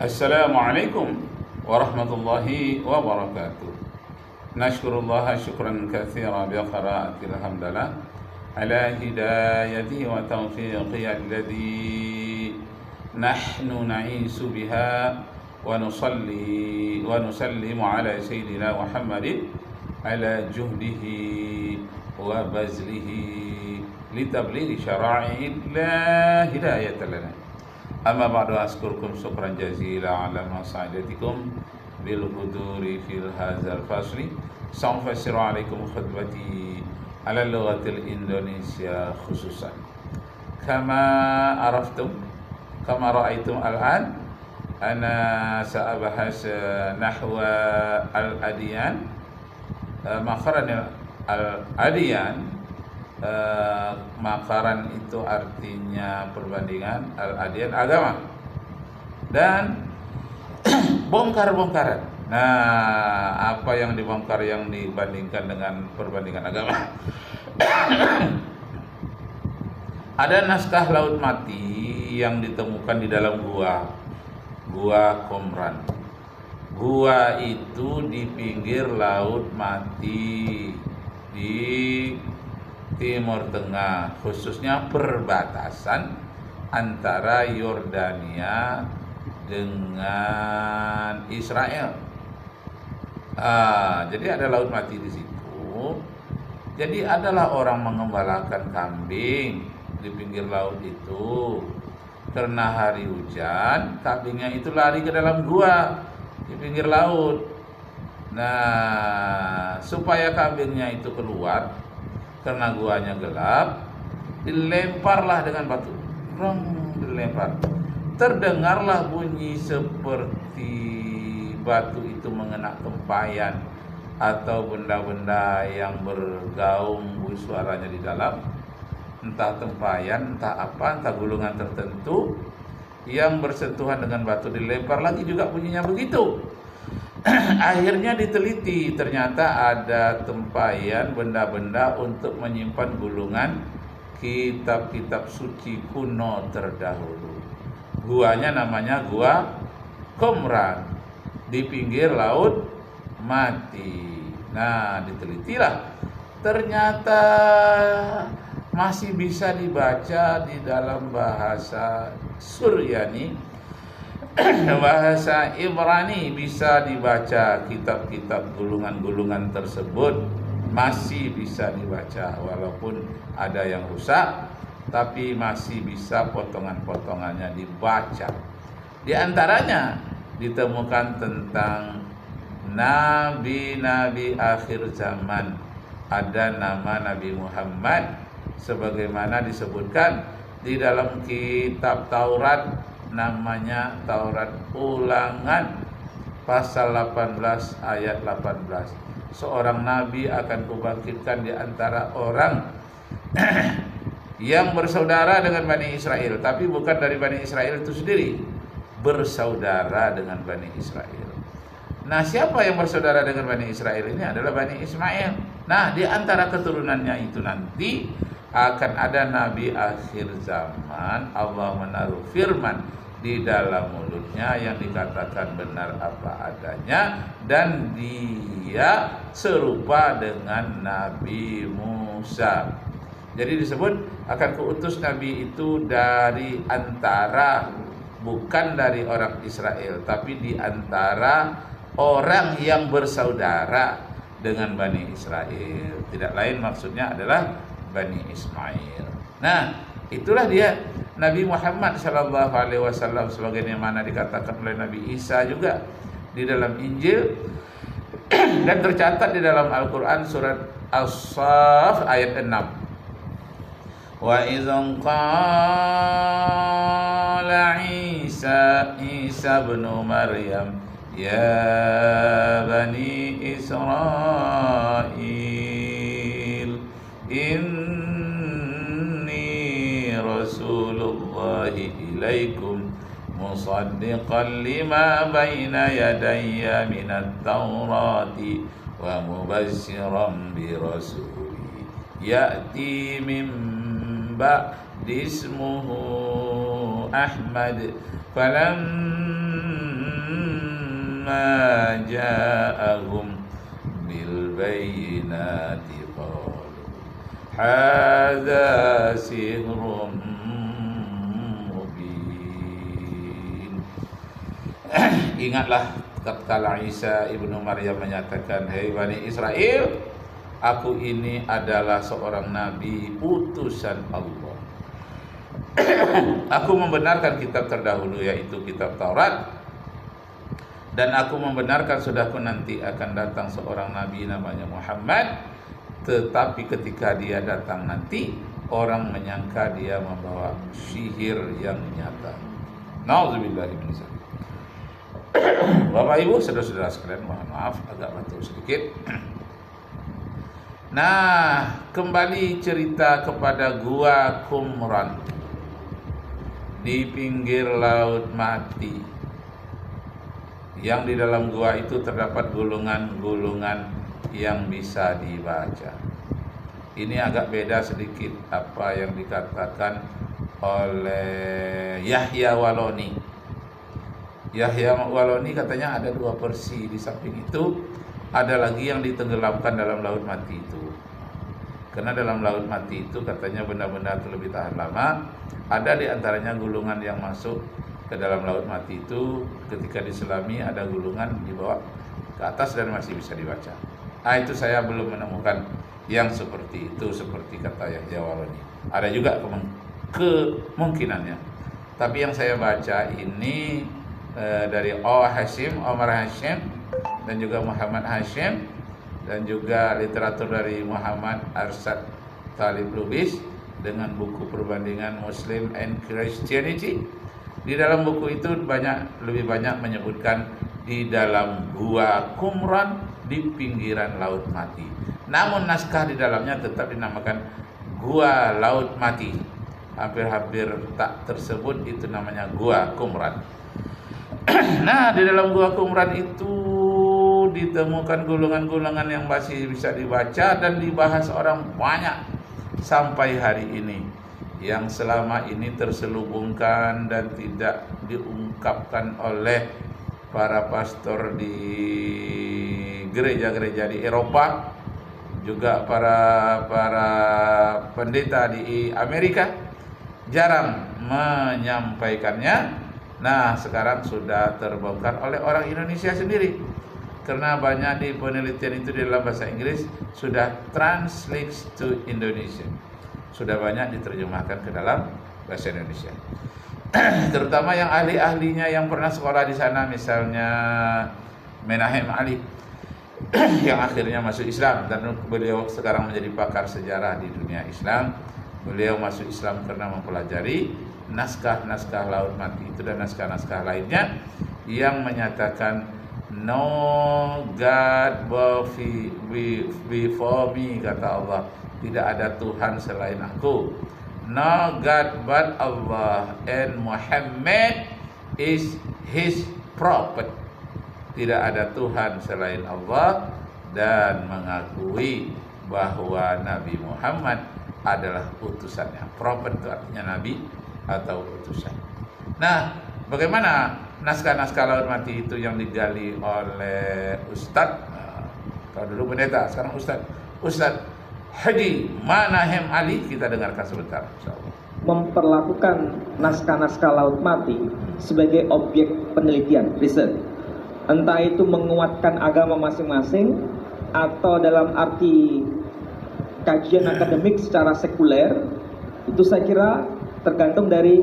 Assalamualaikum warahmatullahi wabarakatuh. Nashkurullah syukran katsiran bi qira'atil hamdalah ala hidayatihi wa tawfiqihi alladhi nahnu na'isu biha wa nusalli wa nusallimu ala sayyidina Muhammadin ala juhdihi wa bazlihi litablighi syara'i la hidayata lana. Amma ba'du, askurukum syukran jazila ala masa'idatikum bil huduri fil hadzal fasli. Sa'ufassiru alaikum khutbati ala lughatil Indonesia khususan. Kama araftum, kama ra'aitum al-an, ana sa'abahas nahwa al-adiyan, makaran al-adiyan. Makaran itu artinya perbandingan, al-adiyan agama, dan bongkar-bongkaran. Nah, apa yang dibongkar yang dibandingkan dengan perbandingan agama? Ada naskah laut mati yang ditemukan di dalam gua Qumran. Gua itu di pinggir laut mati di Timur Tengah, khususnya perbatasan antara Yordania dengan Israel. Jadi ada laut mati di situ. Jadi adalah orang mengembalakan kambing di pinggir laut itu. Karena hari hujan, kambingnya itu lari ke dalam gua di pinggir laut. Nah, supaya kambingnya itu keluar, karena guanya gelap, dilemparlah dengan batu. Dilempar. Terdengarlah bunyi seperti batu itu mengena tempayan atau benda-benda yang bergaung suaranya di dalam. Entah tempayan, entah apa, entah gulungan tertentu yang bersentuhan dengan batu, dilempar lagi juga bunyinya begitu. Akhirnya diteliti, ternyata ada tempayan benda-benda untuk menyimpan gulungan kitab-kitab suci kuno terdahulu. Guanya namanya Gua Qumran di pinggir laut mati. Nah, ditelitilah, ternyata masih bisa dibaca di dalam bahasa Suryani, bahasa Ibrani, bisa dibaca kitab-kitab gulungan-gulungan tersebut, masih bisa dibaca walaupun ada yang rusak, tapi masih bisa potongan-potongannya dibaca. Di antaranya ditemukan tentang nabi-nabi akhir zaman. Ada nama Nabi Muhammad sebagaimana disebutkan di dalam kitab Taurat, namanya Taurat Ulangan pasal 18 ayat 18. Seorang nabi akan kubangkitkan di antara orang yang bersaudara dengan Bani Israel, tapi bukan dari Bani Israel itu sendiri, bersaudara dengan Bani Israel. Nah, siapa yang bersaudara dengan Bani Israel ini adalah Bani Ismail. Nah, di antara keturunannya itu nanti akan ada nabi akhir zaman. Allah menaruh firman di dalam mulutnya yang dikatakan benar apa adanya, dan dia serupa dengan Nabi Musa. Jadi disebut akan kuutus nabi itu dari antara, bukan dari orang Israel, tapi di antara orang yang bersaudara dengan Bani Israel. Tidak lain maksudnya adalah Bani Ismail. Nah, itulah dia Nabi Muhammad sallallahu alaihi wasallam, sebagaimana dikatakan oleh Nabi Isa juga di dalam Injil dan tercatat di dalam Al-Qur'an surat As-Saff ayat 6. Wa idzan qala Isa bin Maryam ya bani Israil Rasulullahi ilaikum musaddiqan lima baina yadayya minat taurati wa mubassiran bi rasuli ya'ti min ba'di ismuhu Ahmad falamma ja'ahum bil bayyinati qalu hadza sihrun mubin. Ingatlah tatkala Isa ibnu Maryam menyatakan, "Hei Bani Israel, aku ini adalah seorang nabi utusan Allah. Aku membenarkan kitab terdahulu yaitu kitab Taurat, dan aku membenarkan sudahku nanti akan datang seorang nabi namanya Muhammad. Tetapi ketika dia datang nanti, orang menyangka dia membawa sihir yang nyata." Nauzubillah min dzalik. Bapak Ibu, saudara-saudara sekalian, mohon maaf agak batuk sedikit. Nah, kembali cerita kepada Gua Qumran di pinggir Laut Mati, yang di dalam gua itu terdapat gulungan-gulungan yang bisa dibaca. Ini agak beda sedikit apa yang dikatakan oleh Yahya Waloni. Yahya Waloni katanya ada 2 versi. Di samping itu ada lagi yang ditenggelamkan dalam Laut Mati itu. Karena dalam Laut Mati itu katanya benda-benda itu lebih tahan lama. Ada di antaranya gulungan yang masuk ke dalam Laut Mati itu, ketika diselami ada gulungan dibawa ke atas dan masih bisa dibaca. Nah, itu saya belum menemukan yang seperti itu, seperti kata Yahya Waloni. Ada juga kemungkinannya. Tapi yang saya baca ini dari Omar Hashim dan juga Muhammad Hashim, dan juga literatur dari Muhammad Arsyad Talib Lubis dengan buku perbandingan Muslim and Christianity. Di dalam buku itu lebih banyak menyebutkan di dalam Gua Qumran di pinggiran Laut Mati. Namun naskah di dalamnya tetap dinamakan Gua Laut Mati. Hampir-hampir tak tersebut itu namanya Gua Qumran. Nah, di dalam Gua Qumran itu ditemukan gulungan-gulungan yang masih bisa dibaca dan dibahas orang banyak sampai hari ini, yang selama ini terselubungkan dan tidak diungkapkan oleh para pastor di gereja-gereja di Eropa, juga para pendeta di Amerika jarang menyampaikannya. Nah, sekarang sudah terbongkar oleh orang Indonesia sendiri, karena banyak di penelitian itu di dalam bahasa Inggris sudah translate to Indonesian, sudah banyak diterjemahkan ke dalam bahasa Indonesia. Terutama yang ahli-ahlinya yang pernah sekolah di sana, misalnya Menahem Ali yang akhirnya masuk Islam, dan beliau sekarang menjadi pakar sejarah di dunia Islam. Beliau masuk Islam karena mempelajari naskah-naskah Laut Mati itu dan naskah-naskah lainnya yang menyatakan no God before me, kata Allah, tidak ada Tuhan selain aku. No God but Allah, and Muhammad is his prophet. Tidak ada Tuhan selain Allah, dan mengakui bahwa Nabi Muhammad adalah utusannya. Prophet itu artinya nabi atau utusan. Nah, bagaimana naskah-naskah Laut Mati itu yang digali oleh Ustadz, kalau dulu pendeta, sekarang Ustadz Haji Menahem Ali, kita dengarkan sebentar, insyaallah. Memperlakukan naskah-naskah Laut Mati sebagai objek penelitian, riset, entah itu menguatkan agama masing-masing atau dalam arti kajian akademik secara sekuler, itu saya kira tergantung dari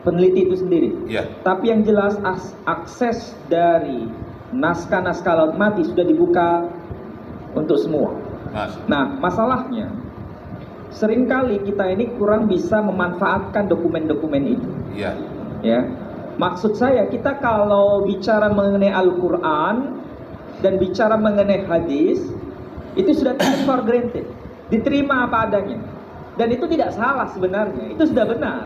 peneliti itu sendiri. Ya. Tapi yang jelas akses dari naskah-naskah Laut Mati sudah dibuka untuk semua. Nah, masalahnya seringkali kita ini kurang bisa memanfaatkan dokumen-dokumen itu. Iya. Ya. Maksud saya, kita kalau bicara mengenai Al-Quran dan bicara mengenai hadis, itu sudah taken for granted, diterima apa adanya. Dan itu tidak salah sebenarnya, itu sudah benar.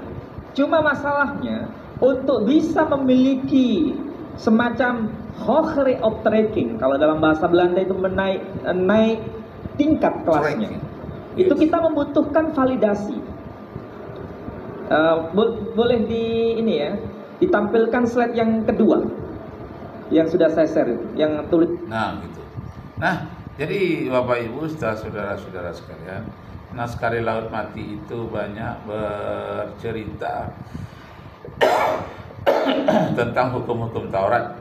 Cuma masalahnya, untuk bisa memiliki semacam hoogere optrekking, kalau dalam bahasa Belanda itu naik tingkat kelasnya, itu kita membutuhkan validasi. Boleh di ini ya, Ditampilkan slide yang kedua yang sudah saya share, yang tulis. Nah, gitu. Nah, jadi Bapak Ibu, saudara-saudara sekalian, Naskah Laut Mati itu banyak bercerita tentang hukum-hukum Taurat.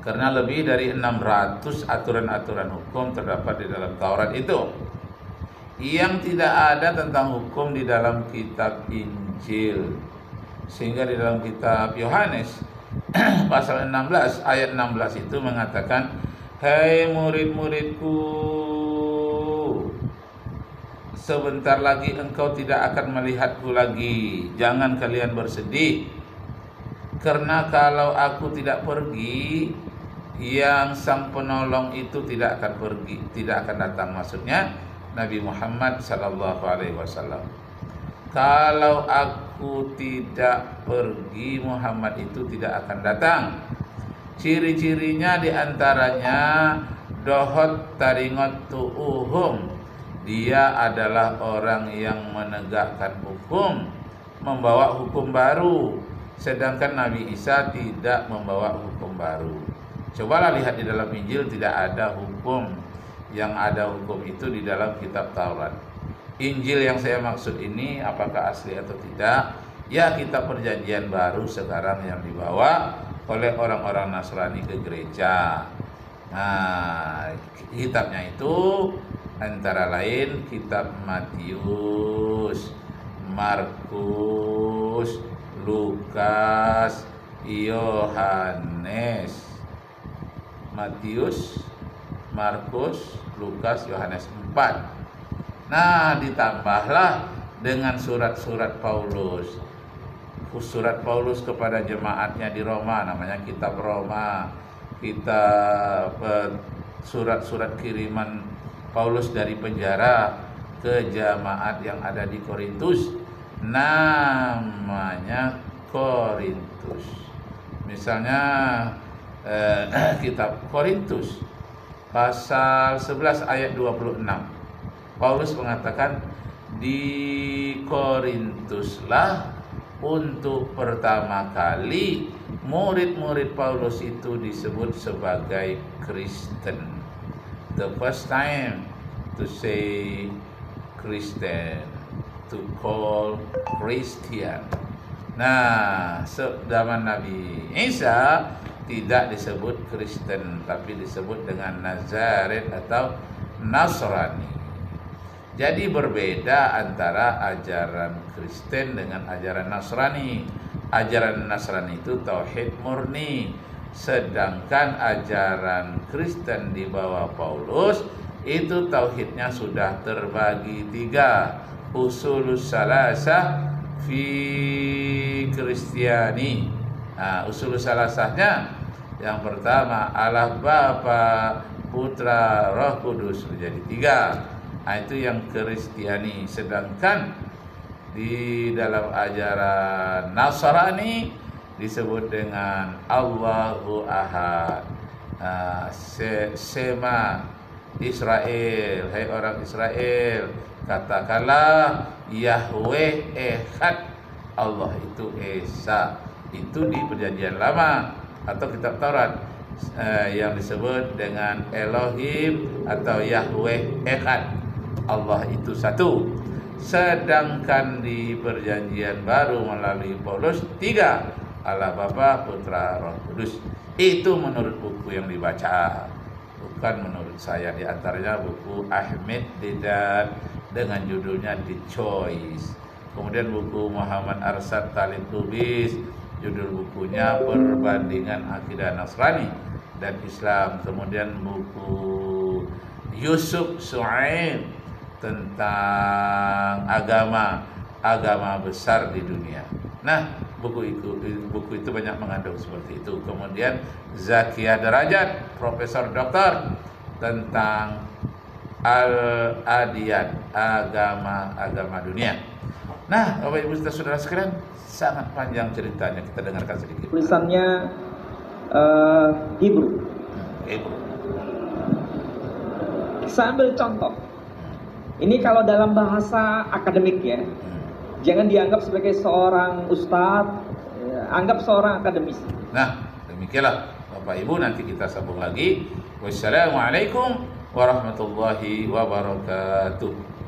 Karena lebih dari 600 aturan-aturan hukum terdapat di dalam Taurat itu. Yang tidak ada tentang hukum di dalam kitab Injil. Sehingga di dalam kitab Yohanes pasal 16 ayat 16 itu mengatakan, "Hai murid-muridku, sebentar lagi engkau tidak akan melihatku lagi. Jangan kalian bersedih. Karena kalau aku tidak pergi, yang sang penolong itu tidak akan pergi, tidak akan datang." Maksudnya Nabi Muhammad sallallahu alaihi wasallam. Kalau aku tidak pergi, Muhammad itu tidak akan datang. Ciri-cirinya diantaranya dohot taringot tu'uhum. Dia adalah orang yang menegakkan hukum, membawa hukum baru. Sedangkan Nabi Isa tidak membawa hukum baru. Cobalah lihat di dalam Injil, tidak ada hukum. Yang ada hukum itu di dalam kitab Taurat. Injil yang saya maksud ini apakah asli atau tidak? Ya, kitab perjanjian baru sekarang yang dibawa oleh orang-orang Nasrani ke gereja. Nah, kitabnya itu antara lain kitab Matius, Markus, Lukas, Yohanes. Matius, Markus, Lukas, Yohanes 4. Nah, ditambahlah dengan surat-surat Paulus. Surat Paulus kepada jemaatnya di Roma, namanya kitab Roma. Kitab surat-surat kiriman Paulus dari penjara ke jemaat yang ada di Korintus, namanya Korintus. Misalnya kitab Korintus pasal 11 ayat 26. Paulus mengatakan, di Korintuslah untuk pertama kali murid-murid Paulus itu disebut sebagai Kristen. The first time to say Christian, to call Christian. Nah, zaman Nabi Isa tidak disebut Kristen, tapi disebut dengan Nazaret atau Nasrani. Jadi berbeda antara ajaran Kristen dengan ajaran Nasrani. Ajaran Nasrani itu tauhid murni, sedangkan ajaran Kristen di bawah Paulus itu tauhidnya sudah terbagi 3. Usulus salasah fi Kristiani. Nah, usulus salasahnya yang pertama Allah Bapa, Putra, Roh Kudus, menjadi 3. Nah, itu yang Kristiani. Sedangkan di dalam ajaran Nasrani disebut dengan Allahu Ahad. Sema Israel, hai orang Israel, katakanlah Yahweh Ehad, Allah itu Esa. Itu di perjanjian lama atau kitab Taurat yang disebut dengan Elohim atau Yahweh Ehad, Allah itu satu. Sedangkan di perjanjian baru melalui Paulus 3, Allah Bapa, Putra, Roh Kudus. Itu menurut buku yang dibaca, bukan menurut saya. Di antaranya buku Ahmed Dedan dengan judulnya The Choice. Kemudian buku Muhammad Arsyad Talib Lubis, judul bukunya Perbandingan Akidah Nasrani dan Islam. Kemudian buku Yusuf Su'aib tentang agama besar di dunia. Nah, buku itu banyak mengandung seperti itu. Kemudian Zakiyah Derajat, Profesor Doktor, tentang Al-Adiyat, agama dunia. Nah, Bapak Ibu saudara sekalian, sangat panjang ceritanya, kita dengarkan sedikit. Tulisannya Hebrew. Saya ambil contoh. Ini kalau dalam bahasa akademik ya. Jangan dianggap sebagai seorang ustadz anggap seorang akademisi. Nah, demikianlah Bapak Ibu, nanti kita sambung lagi. Wassalamualaikum warahmatullahi wabarakatuh.